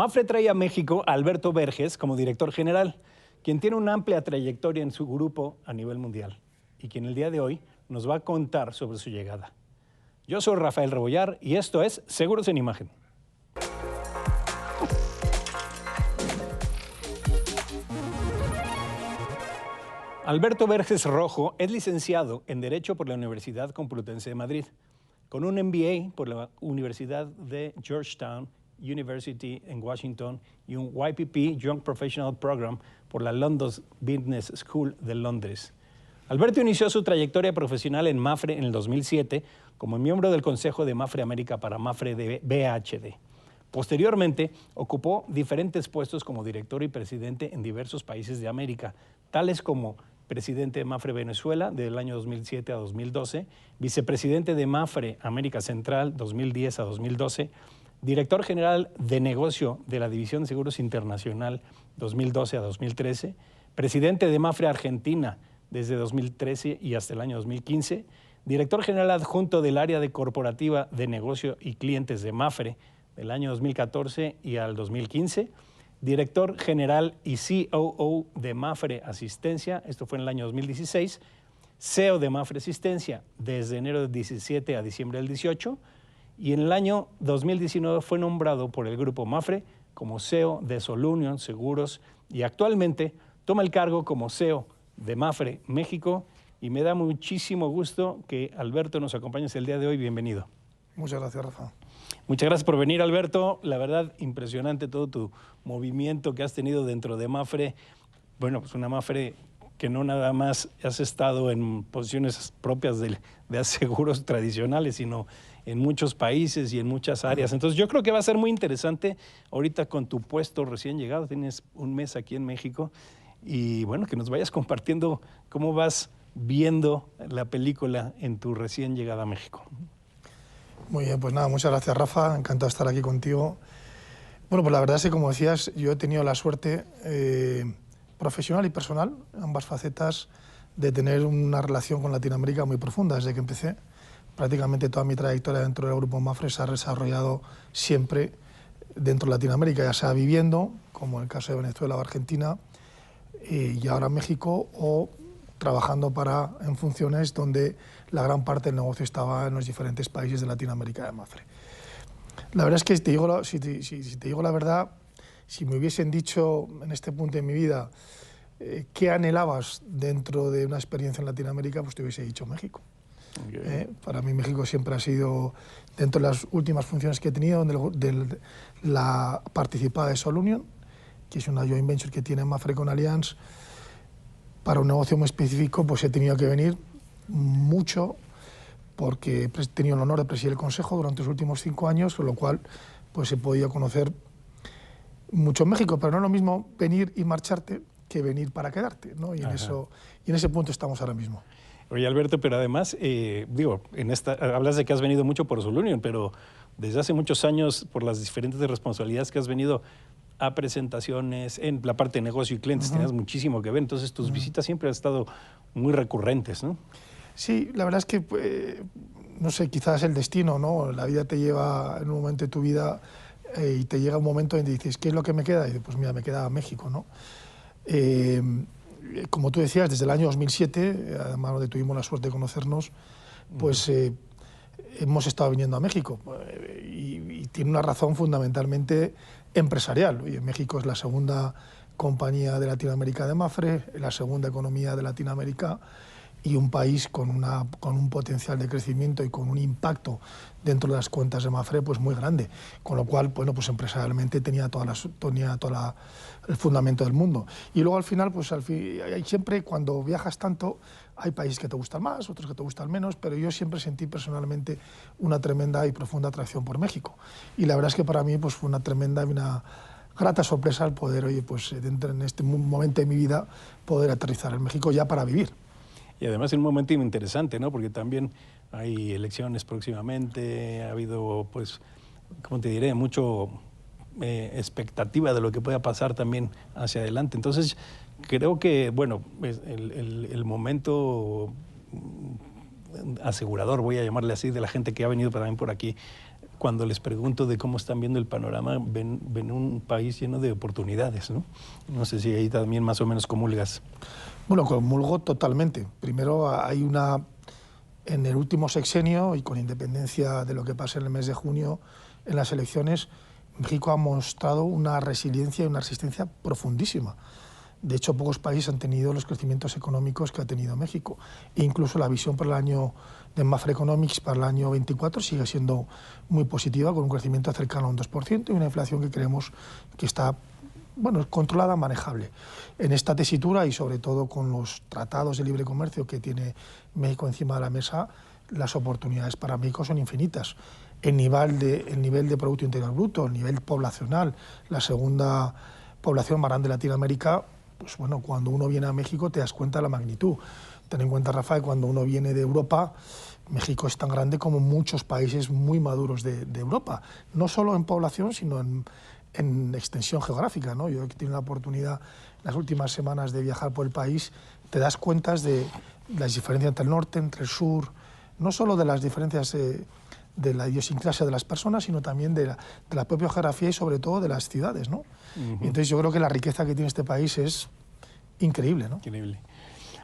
Mapfre trae a México a Alberto Verges como director general, quien tiene una amplia trayectoria en su grupo a nivel mundial y quien el día de hoy nos va a contar sobre su llegada. Yo soy Rafael Rebollar y esto es Seguros en Imagen. Alberto Verges Rojo es licenciado en Derecho por la Universidad Complutense de Madrid, con un MBA por la Universidad de Georgetown University en Washington y un YPP Young Professional Program por la London Business School de Londres. Alberto inició su trayectoria profesional en Mapfre en el 2007 como miembro del Consejo de Mapfre América para Mapfre de BHD. Posteriormente, ocupó diferentes puestos como director y presidente en diversos países de América, tales como presidente de Mapfre Venezuela del año 2007 a 2012, vicepresidente de Mapfre América Central 2010 a 2012, director general de negocio de la División de Seguros Internacional 2012 a 2013, presidente de Mapfre Argentina desde 2013 y hasta el año 2015, director general adjunto del área de corporativa de negocio y clientes de Mapfre del año 2014 y al 2015, director general y COO de Mapfre Asistencia, esto fue en el año 2016, CEO de Mapfre Asistencia desde enero del 17 a diciembre del 18, y en el año 2019 fue nombrado por el grupo Mapfre como CEO de Solunion Seguros y actualmente toma el cargo como CEO de Mapfre México, y me da muchísimo gusto que Alberto nos acompañes el día de hoy. Bienvenido. Muchas gracias, Rafa. Muchas gracias por venir, Alberto. La verdad, impresionante todo tu movimiento que has tenido dentro de Mapfre. Bueno, pues una Mapfre que no nada más has estado en posiciones propias de seguros tradicionales, sino en muchos países y en muchas áreas. Entonces yo creo que va a ser muy interesante ahorita con tu puesto recién llegado. Tienes un mes aquí en México y bueno, que nos vayas compartiendo cómo vas viendo la película en tu recién llegada a México. Muy bien, pues nada, muchas gracias, Rafa. Encantado de estar aquí contigo. Bueno, pues la verdad es que, como decías, yo he tenido la suerte profesional y personal, ambas facetas, de tener una relación con Latinoamérica muy profunda desde que empecé. Prácticamente toda mi trayectoria dentro del grupo Mapfre se ha desarrollado siempre dentro de Latinoamérica, ya sea viviendo, como en el caso de Venezuela o Argentina, y ahora México, o trabajando en funciones donde la gran parte del negocio estaba en los diferentes países de Latinoamérica de Mapfre. La verdad es que, si te digo la verdad, si me hubiesen dicho en este punto de mi vida qué anhelabas dentro de una experiencia en Latinoamérica, pues te hubiese dicho México. Para mí México siempre ha sido, dentro de las últimas funciones que he tenido, la participada de Solunion, que es una joint venture que tiene Mapfre con Allianz. Para un negocio muy específico, pues he tenido que venir mucho, porque he tenido el honor de presidir el Consejo durante los últimos 5 años, con lo cual pues he podido conocer mucho en México, pero no es lo mismo venir y marcharte que venir para quedarte, ¿no? Y en ese punto estamos ahora mismo. Oye, Alberto, pero además, hablas de que has venido mucho por Solunion, pero desde hace muchos años, por las diferentes responsabilidades que has venido a presentaciones, en la parte de negocio y clientes, tenías muchísimo que ver, entonces tus visitas siempre han estado muy recurrentes, ¿no? Sí, la verdad es que, no sé, quizás el destino, ¿no? La vida te lleva en un momento de tu vida y te llega un momento en que dices, ¿qué es lo que me queda? Y dices, pues mira, me queda México, ¿no? Como tú decías, desde el año 2007, además donde tuvimos la suerte de conocernos, pues hemos estado viniendo a México y tiene una razón fundamentalmente empresarial. Y México es la segunda compañía de Latinoamérica de Mapfre, la segunda economía de Latinoamérica y un país con un potencial de crecimiento y con un impacto dentro de las cuentas de Mapfre pues muy grande, con lo cual, bueno, pues empresarialmente tenía el fundamento del mundo. Y luego al final, pues siempre cuando viajas tanto, hay países que te gustan más, otros que te gustan menos, pero yo siempre sentí personalmente una tremenda y profunda atracción por México. Y la verdad es que para mí pues fue una tremenda y una grata sorpresa el poder, oye, pues dentro en este momento de mi vida, poder aterrizar en México ya para vivir. Y además en un momento interesante, ¿no? Porque también hay elecciones próximamente, ha habido, pues, ¿cómo te diré? Mucho expectativa de lo que pueda pasar también hacia adelante. Entonces, creo que, bueno, el momento asegurador, voy a llamarle así, de la gente que ha venido también por aquí, cuando les pregunto de cómo están viendo el panorama, ven un país lleno de oportunidades, ¿no? No sé si ahí también más o menos comulgas. Bueno, comulgo totalmente. Primero hay en el último sexenio, y con independencia de lo que pase en el mes de junio en las elecciones, México ha mostrado una resiliencia y una resistencia profundísima. De hecho, pocos países han tenido los crecimientos económicos que ha tenido México. E incluso la visión para el año de Mafre Economics para el año 24 sigue siendo muy positiva, con un crecimiento cercano a un 2% y una inflación que creemos que está, bueno, controlada, manejable. En esta tesitura y sobre todo con los tratados de libre comercio que tiene México encima de la mesa, las oportunidades para México son infinitas. El nivel de Producto Interior Bruto, el nivel poblacional, la segunda población más grande de Latinoamérica, pues bueno, cuando uno viene a México te das cuenta de la magnitud. Ten en cuenta, Rafa, que cuando uno viene de Europa, México es tan grande como muchos países muy maduros de Europa, no solo en población, sino en extensión geográfica, ¿no? Yo he tenido la oportunidad en las últimas semanas de viajar por el país, te das cuenta de las diferencias entre el norte, entre el sur, no solo de las diferencias de la idiosincrasia de las personas, sino también de la propia geografía y sobre todo de las ciudades, ¿no? Y entonces yo creo que la riqueza que tiene este país es increíble, ¿no? Increíble.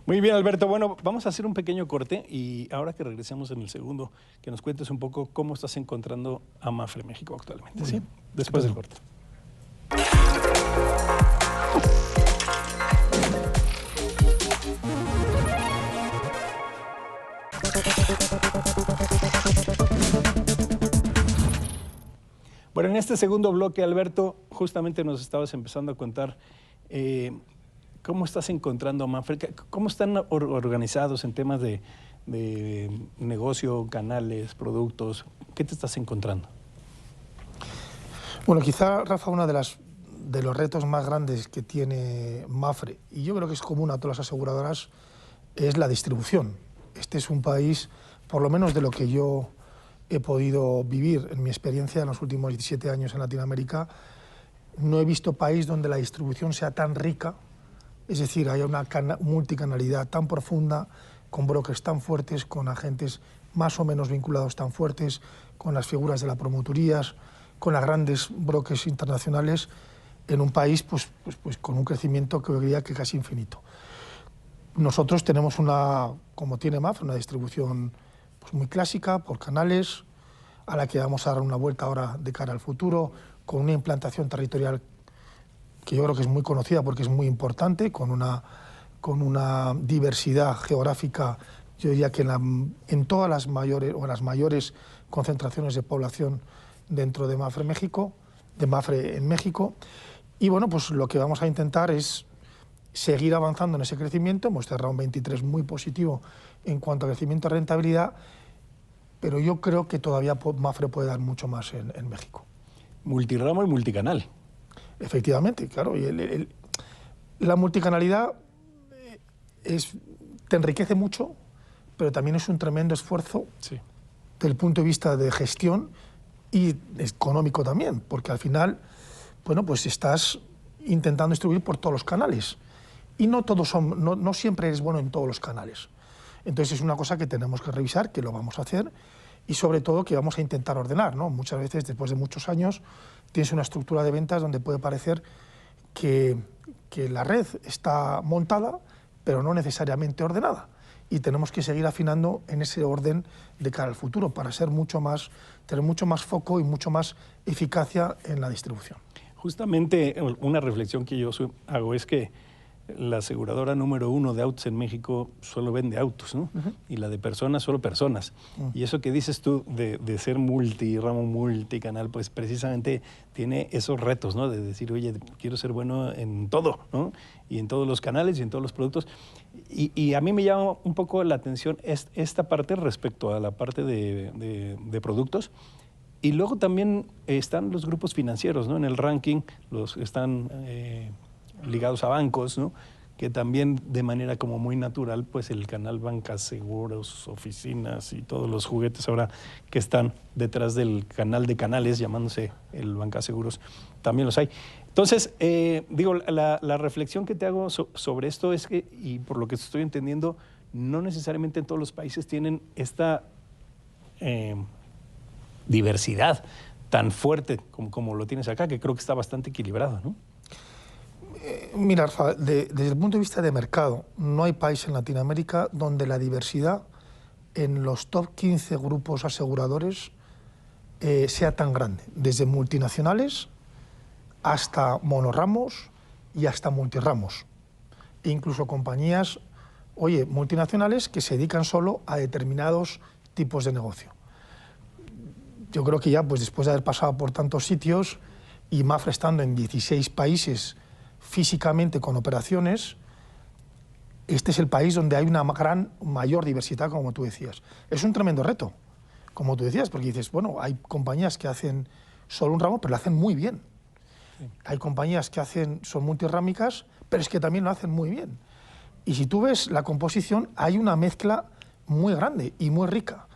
Muy bien, Alberto. Bueno, vamos a hacer un pequeño corte y ahora que regresemos en el segundo, que nos cuentes un poco cómo estás encontrando a Mafre México actualmente. ¿Sí? Después del corte. Bueno, en este segundo bloque, Alberto, justamente nos estabas empezando a contar cómo estás encontrando a Mafre, cómo están organizados en temas de negocio, canales, productos. ¿Qué te estás encontrando? Bueno, quizá, Rafa, uno de los retos más grandes que tiene Mafre, y yo creo que es común a todas las aseguradoras, es la distribución. Este es un país, por lo menos de lo que yo he podido vivir en mi experiencia en los últimos 17 años en Latinoamérica, no he visto país donde la distribución sea tan rica, es decir, haya una multicanalidad tan profunda, con brokers tan fuertes, con agentes más o menos vinculados tan fuertes, con las figuras de las promotorías, con las grandes brokers internacionales, en un país pues con un crecimiento que yo diría que casi infinito. Nosotros tenemos como tiene Mafre, una distribución pues muy clásica, por canales, a la que vamos a dar una vuelta ahora de cara al futuro, con una implantación territorial que yo creo que es muy conocida porque es muy importante, con una diversidad geográfica, yo diría que en todas las mayores concentraciones de población dentro de Mafre México, de Mafre en México. Y bueno, pues lo que vamos a intentar es seguir avanzando en ese crecimiento. Hemos cerrado un 23 muy positivo en cuanto a crecimiento y rentabilidad, pero yo creo que todavía Mafre puede dar mucho más en México. Multiramo y multicanal. Efectivamente, claro. Y la multicanalidad te enriquece mucho, pero también es un tremendo esfuerzo sí, desde el punto de vista de gestión y económico también, porque al final, bueno, pues estás intentando distribuir por todos los canales y no siempre eres bueno en todos los canales. Entonces es una cosa que tenemos que revisar, que lo vamos a hacer y sobre todo que vamos a intentar ordenar, ¿no? Muchas veces, después de muchos años, tienes una estructura de ventas donde puede parecer que la red está montada, pero no necesariamente ordenada. Y tenemos que seguir afinando en ese orden de cara al futuro para tener mucho más foco y mucho más eficacia en la distribución. Justamente una reflexión que yo hago es que la aseguradora número 1 de autos en México solo vende autos, ¿no? Y la de personas, solo personas. Y eso que dices tú de ser multiramo, multicanal, pues precisamente tiene esos retos, ¿no? De decir, oye, quiero ser bueno en todo, ¿no? Y en todos los canales y en todos los productos. Y a mí me llama un poco la atención esta parte respecto a la parte de productos. Y luego también están los grupos financieros, ¿no? En el ranking los están ligados a bancos, ¿no? Que también de manera como muy natural, pues el canal bancas, seguros, oficinas y todos los juguetes ahora que están detrás del canal de canales, llamándose el Banca Seguros, también los hay. Entonces, digo, la reflexión que te hago sobre esto es que, y por lo que estoy entendiendo, no necesariamente en todos los países tienen esta diversidad tan fuerte como lo tienes acá, que creo que está bastante equilibrado, ¿no? Mira, Rafa, desde el punto de vista de mercado, no hay país en Latinoamérica donde la diversidad en los top 15 grupos aseguradores sea tan grande, desde multinacionales hasta monorramos y hasta multirramos, e incluso compañías, oye, multinacionales que se dedican solo a determinados tipos de negocio. Yo creo que ya, pues después de haber pasado por tantos sitios y Mapfre estando en 16 países físicamente con operaciones, este es el país donde hay una mayor diversidad, como tú decías. Es un tremendo reto, como tú decías, porque dices, bueno, hay compañías que hacen solo un ramo, pero lo hacen muy bien. Sí. Hay compañías que son multirrámicas, pero es que también lo hacen muy bien. Y si tú ves la composición, hay una mezcla muy grande y muy rica.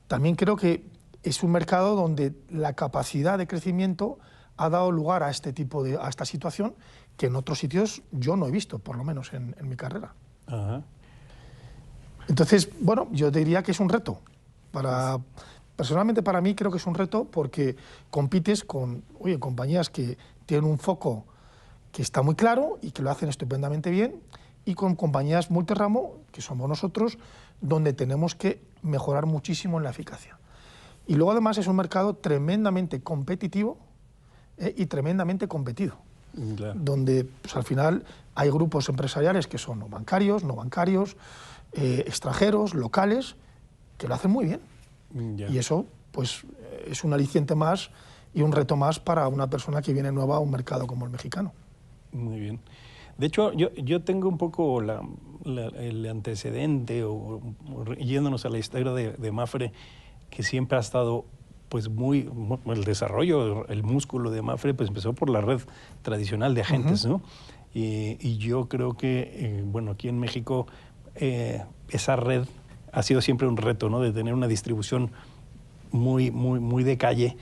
También creo que es un mercado donde la capacidad de crecimiento ha dado lugar a a esta situación que en otros sitios yo no he visto, por lo menos en mi carrera. Ajá. Entonces, bueno, yo diría que es un reto. Personalmente para mí creo que es un reto porque compites con compañías que tienen un foco que está muy claro y que lo hacen estupendamente bien, y con compañías multirramo, que somos nosotros, donde tenemos que mejorar muchísimo en la eficacia. Y luego además es un mercado tremendamente competitivo y tremendamente competido, claro, donde pues, al final hay grupos empresariales que son bancarios, no bancarios, extranjeros, locales, que lo hacen muy bien. Yeah. Y eso pues, es un aliciente más y un reto más para una persona que viene nueva a un mercado como el mexicano. Muy bien. De hecho, yo tengo un poco el antecedente, yéndonos a la historia de Mapfre, que siempre ha estado pues el desarrollo, el músculo de Mapfre pues empezó por la red tradicional de agentes, ¿no? Y yo creo que, bueno, aquí en México esa red ha sido siempre un reto, ¿no? De tener una distribución muy de calle,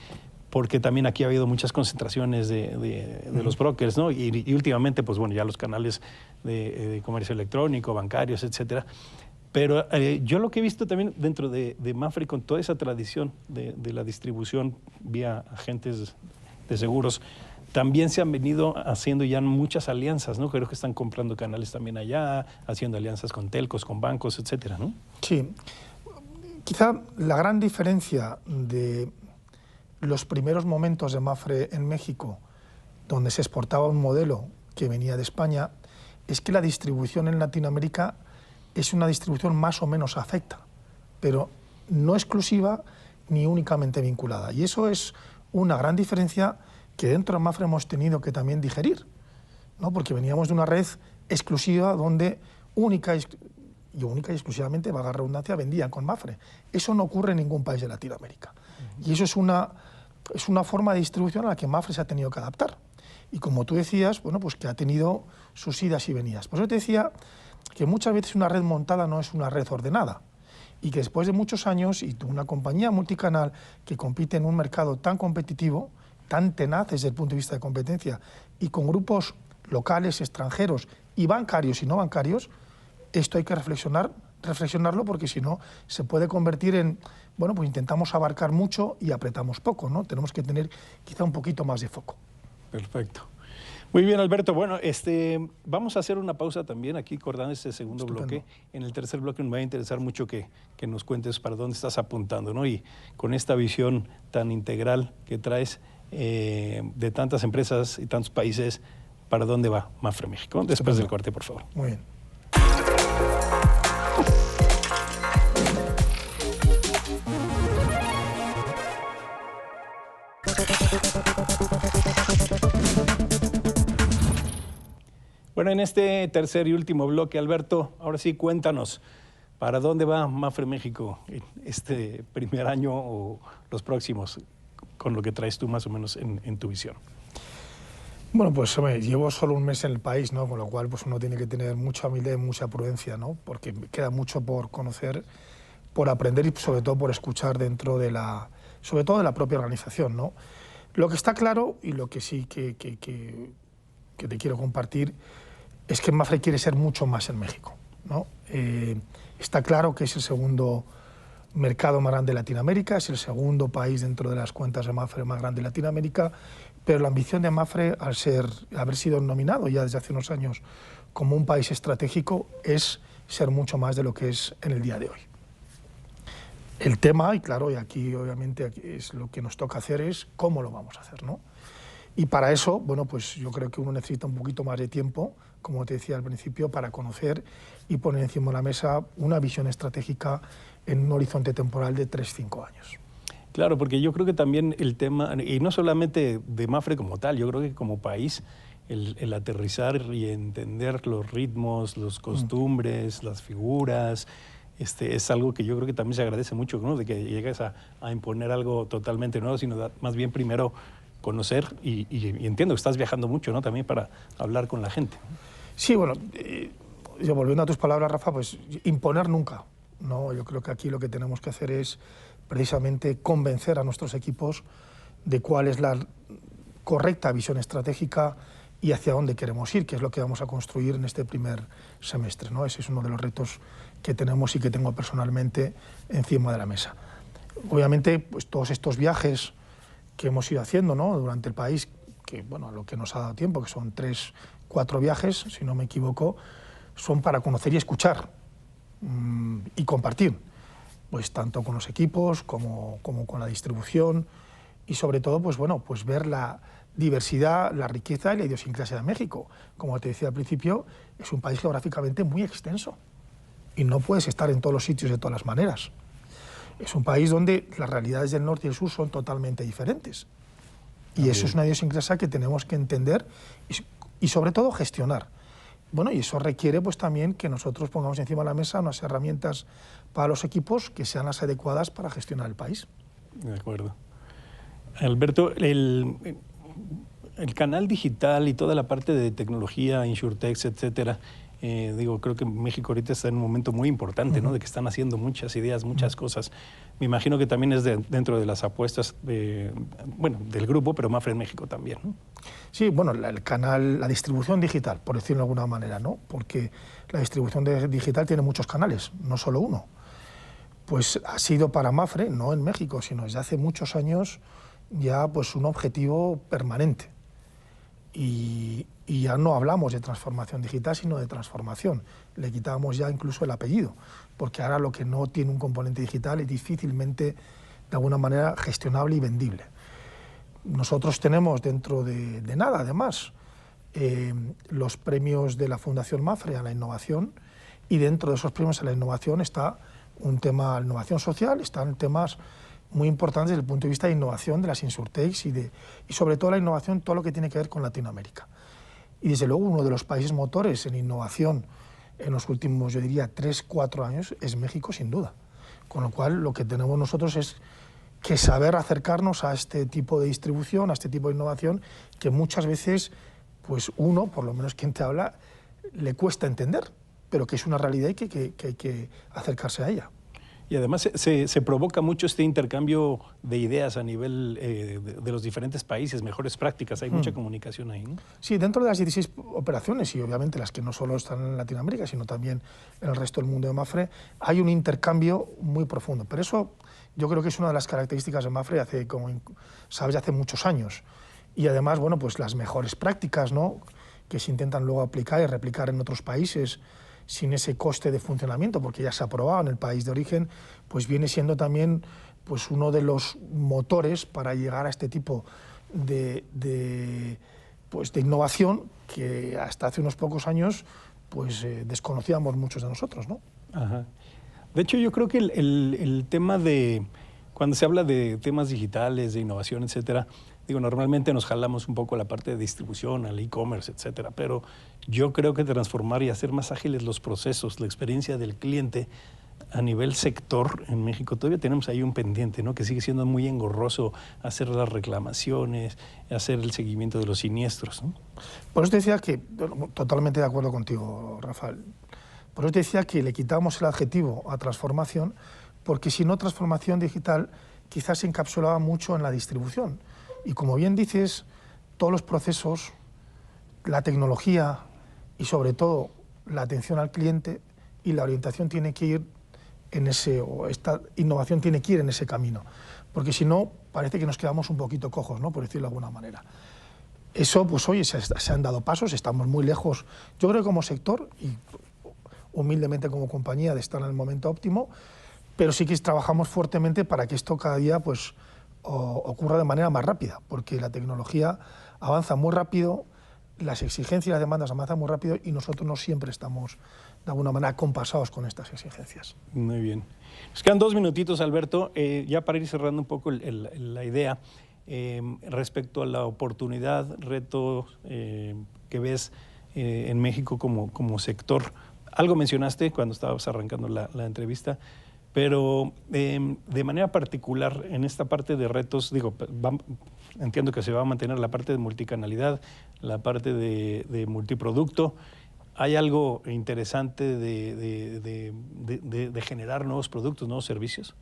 porque también aquí ha habido muchas concentraciones de los brokers, ¿no? Y últimamente, pues bueno, ya los canales de comercio electrónico, bancarios, etcétera. Pero yo lo que he visto también dentro de Mapfre, con toda esa tradición de la distribución vía agentes de seguros, también se han venido haciendo ya muchas alianzas, ¿no? Creo que están comprando canales también allá, haciendo alianzas con telcos, con bancos, etcétera, ¿no? Sí. Quizá la gran diferencia de los primeros momentos de Mapfre en México, donde se exportaba un modelo que venía de España, es que la distribución en Latinoamérica es una distribución más o menos afecta, pero no exclusiva ni únicamente vinculada. Y eso es una gran diferencia que dentro de Mapfre hemos tenido que también digerir, ¿no? Porque veníamos de una red exclusiva donde única y exclusivamente, valga la redundancia, vendían con Mapfre. Eso no ocurre en ningún país de Latinoamérica. Y eso es una forma de distribución a la que Mapfre se ha tenido que adaptar. Y como tú decías, bueno, pues que ha tenido sus idas y venidas. Por eso te decía que muchas veces una red montada no es una red ordenada, y que después de muchos años y una compañía multicanal que compite en un mercado tan competitivo, tan tenaz desde el punto de vista de competencia, y con grupos locales, extranjeros y bancarios y no bancarios, esto hay que reflexionarlo, porque si no se puede convertir en, bueno, pues intentamos abarcar mucho y apretamos poco, ¿no? Tenemos que tener quizá un poquito más de foco. Perfecto. Muy bien, Alberto. Bueno, vamos a hacer una pausa también aquí, cortando este segundo bloque. En el tercer bloque me va a interesar mucho que nos cuentes para dónde estás apuntando, ¿no? Y con esta visión tan integral que traes de tantas empresas y tantos países, ¿para dónde va Mapfre México? Después del corte, por favor. Muy bien. Bueno, en este tercer y último bloque, Alberto, ahora sí cuéntanos, ¿para dónde va Mapfre México este primer año o los próximos, con lo que traes tú más o menos en tu visión? Bueno, pues hombre, llevo solo un mes en el país, ¿no? Con lo cual pues uno tiene que tener mucha humildad y mucha prudencia, ¿no? Porque queda mucho por conocer, por aprender y sobre todo por escuchar dentro de sobre todo de la propia organización, ¿no? Lo que está claro, y lo que sí que te quiero compartir, es que Mapfre quiere ser mucho más en México, ¿no? Está claro que es el segundo mercado más grande de Latinoamérica, es el segundo país dentro de las cuentas de Mapfre más grande de Latinoamérica, pero la ambición de Mapfre, al haber sido nominado ya desde hace unos años como un país estratégico, es ser mucho más de lo que es en el día de hoy. El tema, y claro, y aquí obviamente es lo que nos toca hacer, es cómo lo vamos a hacer, ¿no? Y para eso, bueno, pues yo creo que uno necesita un poquito más de tiempo, como te decía al principio, para conocer y poner encima de la mesa una visión estratégica en un horizonte temporal de 3-5 años. Claro, porque yo creo que también el tema, y no solamente de Mapfre como tal, yo creo que como país, el aterrizar y entender los ritmos, las costumbres, las figuras, es algo que yo creo que también se agradece mucho, ¿no? De que llegues a imponer algo totalmente nuevo, sino más bien primero conocer y entiendo que estás viajando mucho, ¿no? También para hablar con la gente. Sí, bueno, yo volviendo a tus palabras, Rafa, pues imponer nunca, ¿no? Yo creo que aquí lo que tenemos que hacer es precisamente convencer a nuestros equipos de cuál es la correcta visión estratégica y hacia dónde queremos ir, que es lo que vamos a construir en este primer semestre, ¿no? Ese es uno de los retos que tenemos y que tengo personalmente encima de la mesa. Obviamente, pues todos estos viajes que hemos ido haciendo, ¿no?, durante el país, que bueno, lo que nos ha dado tiempo, que son 3-4 viajes, si no me equivoco, son para conocer y escuchar y compartir, pues tanto con los equipos como con la distribución y sobre todo, pues bueno, pues ver la diversidad, la riqueza y la idiosincrasia de México. Como te decía al principio, es un país geográficamente muy extenso y no puedes estar en todos los sitios de todas las maneras. Es un país donde las realidades del norte y el sur son totalmente diferentes. Y eso es una idiosincrasia que tenemos que entender y sobre todo gestionar. Bueno, y eso requiere pues también que nosotros pongamos encima de la mesa unas herramientas para los equipos que sean las adecuadas para gestionar el país. De acuerdo. Alberto, el canal digital y toda la parte de tecnología, insurtech, etcétera, creo que México ahorita está en un momento muy importante, ¿no? De que están haciendo muchas ideas, muchas cosas. Me imagino que también es dentro de las apuestas del grupo, pero Mapfre en México también, ¿no? Sí, bueno, el canal, la distribución digital, por decirlo de alguna manera, ¿no? Porque la distribución digital tiene muchos canales, no solo uno. Pues ha sido para Mapfre, no en México, sino desde hace muchos años, ya pues un objetivo permanente. Y ya no hablamos de transformación digital, sino de transformación. Le quitábamos ya incluso el apellido, porque ahora lo que no tiene un componente digital es difícilmente, de alguna manera, gestionable y vendible. Nosotros tenemos dentro de nada, además, los premios de la Fundación Mapfre a la innovación, y dentro de esos premios a la innovación está un tema de innovación social, están temas muy importantes desde el punto de vista de innovación de las insurtechs y sobre todo la innovación, todo lo que tiene que ver con Latinoamérica. Y desde luego uno de los países motores en innovación en los últimos, yo diría, 3-4 años es México, sin duda. Con lo cual lo que tenemos nosotros es que saber acercarnos a este tipo de distribución, a este tipo de innovación, que muchas veces, pues uno, por lo menos quien te habla, le cuesta entender, pero que es una realidad y que hay que acercarse a ella. Y además se provoca mucho este intercambio de ideas a nivel de los diferentes países, mejores prácticas, hay mucha comunicación ahí, ¿no? Sí, dentro de las 16 operaciones y obviamente las que no solo están en Latinoamérica, sino también en el resto del mundo de Mapfre, hay un intercambio muy profundo. Pero eso yo creo que es una de las características de Mapfre hace, como sabes, hace muchos años. Y además, bueno, pues las mejores prácticas, ¿no?, que se intentan luego aplicar y replicar en otros países, sin ese coste de funcionamiento, porque ya se ha aprobado en el país de origen, pues viene siendo también pues uno de los motores para llegar a este tipo de innovación que hasta hace unos pocos años pues desconocíamos muchos de nosotros, ¿no? Ajá. De hecho, yo creo que el tema de, cuando se habla de temas digitales, de innovación, etcétera, normalmente nos jalamos un poco a la parte de distribución, al e-commerce, etcétera, pero yo creo que transformar y hacer más ágiles los procesos, la experiencia del cliente a nivel sector en México, todavía tenemos ahí un pendiente, ¿no?, que sigue siendo muy engorroso hacer las reclamaciones, hacer el seguimiento de los siniestros, ¿no? Por eso te decía que, totalmente de acuerdo contigo, Rafael, por eso te decía que le quitamos el adjetivo a transformación, porque si no, transformación digital quizás se encapsulaba mucho en la distribución. Y como bien dices, todos los procesos, la tecnología y sobre todo la atención al cliente y la orientación tiene que ir o esta innovación tiene que ir en ese camino, porque si no, parece que nos quedamos un poquito cojos, ¿no? Por decirlo de alguna manera. Eso, pues oye, se han dado pasos, estamos muy lejos, yo creo que como sector, y humildemente como compañía, de estar en el momento óptimo, pero sí que trabajamos fuertemente para que esto cada día pues, ocurra de manera más rápida, porque la tecnología avanza muy rápido, las exigencias y las demandas avanzan muy rápido y nosotros no siempre estamos de alguna manera compasados con estas exigencias. Muy bien. Nos quedan 2 minutitos, Alberto, ya para ir cerrando un poco la idea respecto a la oportunidad, reto que ves en México como sector. Algo mencionaste cuando estabas arrancando la entrevista, pero de manera particular en esta parte de retos, digo, entiendo que se va a mantener la parte de multicanalidad, la parte de multiproducto. ¿Hay algo interesante de generar nuevos productos, nuevos servicios?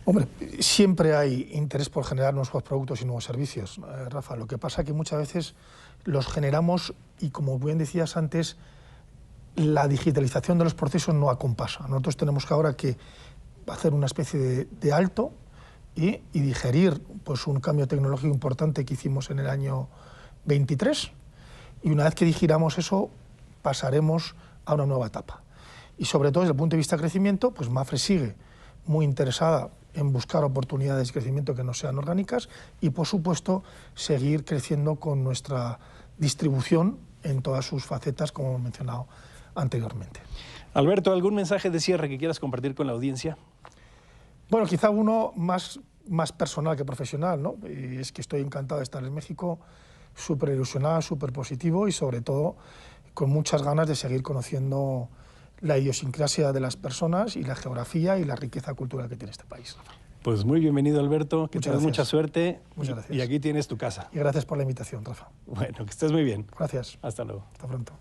Hombre, siempre hay interés por generar nuevos productos y nuevos servicios, Rafa. Lo que pasa es que muchas veces los generamos y, como bien decías antes, la digitalización de los procesos no acompasa. Nosotros tenemos que ahora que hacer una especie de alto y digerir pues, un cambio tecnológico importante que hicimos en el año 23, y una vez que digiramos eso pasaremos a una nueva etapa. Y sobre todo desde el punto de vista de crecimiento, pues Mapfre sigue muy interesada en buscar oportunidades de crecimiento que no sean orgánicas y, por supuesto, seguir creciendo con nuestra distribución en todas sus facetas, como hemos mencionado anteriormente. Alberto, ¿algún mensaje de cierre que quieras compartir con la audiencia? Bueno, quizá uno más personal que profesional, ¿no? Y es que estoy encantado de estar en México, súper ilusionado, súper positivo y sobre todo con muchas ganas de seguir conociendo la idiosincrasia de las personas y la geografía y la riqueza cultural que tiene este país. Pues muy bienvenido, Alberto, que tengas mucha suerte. Muchas gracias. Y aquí tienes tu casa. Y gracias por la invitación, Rafa. Bueno, que estés muy bien. Gracias. Hasta luego. Hasta pronto.